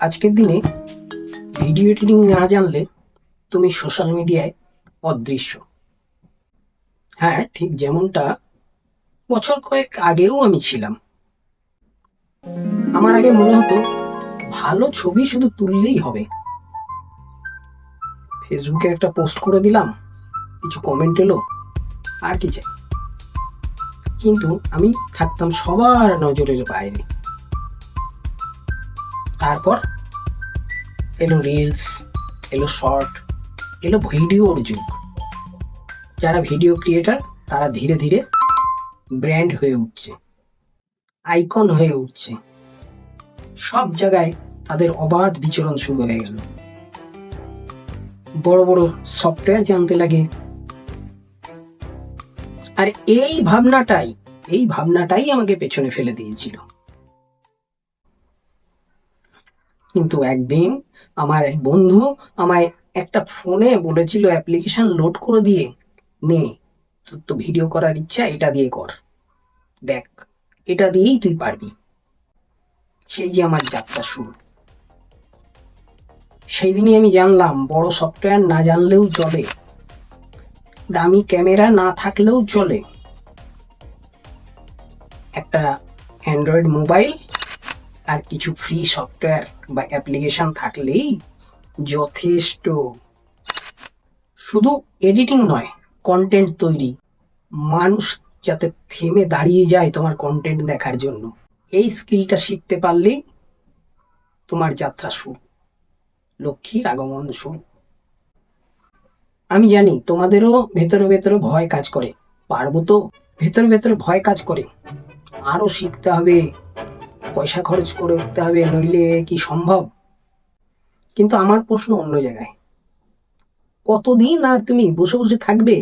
আজকের দিনে video editing না জানলে তুমি সোশ্যাল মিডিয়ায় অদৃশ্য। হ্যাঁ, ঠিক যেমনটা বছর কয়েক আগেও আমি ছিলাম। আমার আগে মনে হতো ভালো ছবি শুধু তুললেই হবে, ফেসবুকে একটা পোস্ট করে দিলাম, কিছু কমেন্ট এলো, আর কি চাই। কিন্তু আমি থাকতাম সবার নজরের বাইরে। তারপর এলো রিলস, এলো শর্ট, এলো ভিডিওর যুগ। যারা ভিডিও ক্রিয়েটার তারা ধীরে ধীরে ব্র্যান্ড হয়ে উঠছে, আইকন হয়ে উঠছে। সব জায়গায় তাদের অবাধ বিচরণ শুরু হয়ে গেল। বড় বড় সফটওয়্যার জানতে লাগে। আর এই ভাবনাটাই আমাকে পেছনে ফেলে দিয়েছিল। কিন্তু একদিন আমার এক বন্ধু আমায় একটা ফোনে বলেছিল অ্যাপ্লিকেশন লোড করে দিয়ে, নে, তোর তো ভিডিও করার ইচ্ছা, এটা দিয়ে কর, দেখ, এটা দিয়েই তুই পারবি। সেই যে আমার যাত্রা শুরু। সেই দিনই আমি জানলাম বড় সফটওয়্যার না জানলেও চলে, দামি ক্যামেরা না থাকলেও চলে, একটা অ্যান্ড্রয়েড মোবাইল আর কিছু ফ্রি সফটওয়্যার বা অ্যাপ্লিকেশন থাকলেই যথেষ্ট। শুধু এডিটিং নয়, কন্টেন্ট তৈরি, মানুষ যাতে থেমে দাঁড়িয়ে যায় তোমার কন্টেন্ট দেখার জন্য, এই স্কিলটা শিখতে পারলেই তোমার যাত্রা শুরু, লক্ষ্মীর আগমন শুরু। আমি জানি তোমাদেরও ভেতরে ভেতরে ভয় কাজ করে, পারবো তো, ভেতরে ভেতরে ভয় কাজ করে, আরো শিখতে হবে, পয়সা খরচ করে উঠতে হবে, নইলে কি সম্ভব। কিন্তু আমার প্রশ্ন অন্য জায়গায়, কতদিন আর তুমি বসে বসে থাকবে,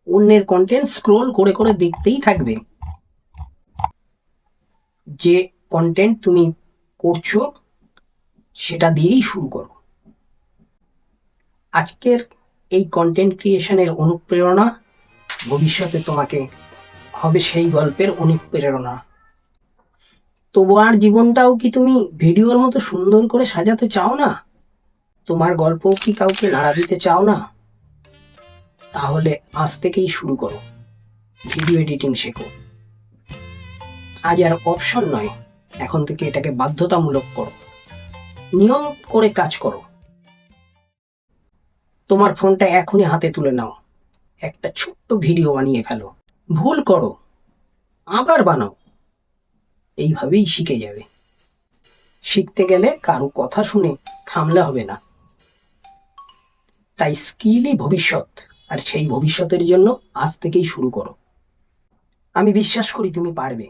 অন্যের কন্টেন্ট স্ক্রোল করে করে দেখতেই থাকবে? যে কন্টেন্ট তুমি করছো সেটা দিয়েই শুরু করো। আজকের এই কন্টেন্ট ক্রিয়েশনের অনুপ্রেরণা ভবিষ্যতে তোমাকে হবে সেই গল্পের অনুপ্রেরণা। তোমার জীবনটাও কি তুমি ভিডিওর মতো সুন্দর করে সাজাতে চাও না? তোমার গল্প কি কাউকে নাড়া দিতে চাও না? তাহলে আজ থেকেই শুরু করো, ভিডিও এডিটিং শেখো। আজ আর অপশন নয়, এখন থেকে এটাকে বাধ্যতামূলক করো, নিয়ম করে কাজ করো। তোমার ফোনটা এখনই হাতে তুলে নাও, একটা ছোট্ট ভিডিও বানিয়ে ফেলো, ভুল করো, আবার বানাও, এইভাবেই শিখে যাবে। শিখতে গেলে কারো কথা শুনে থামলে হবে না। তাই স্কিলই ভবিষ্যৎ, আর সেই ভবিষ্যতের জন্য আজ থেকেই শুরু করো। আমি বিশ্বাস করি তুমি পারবে।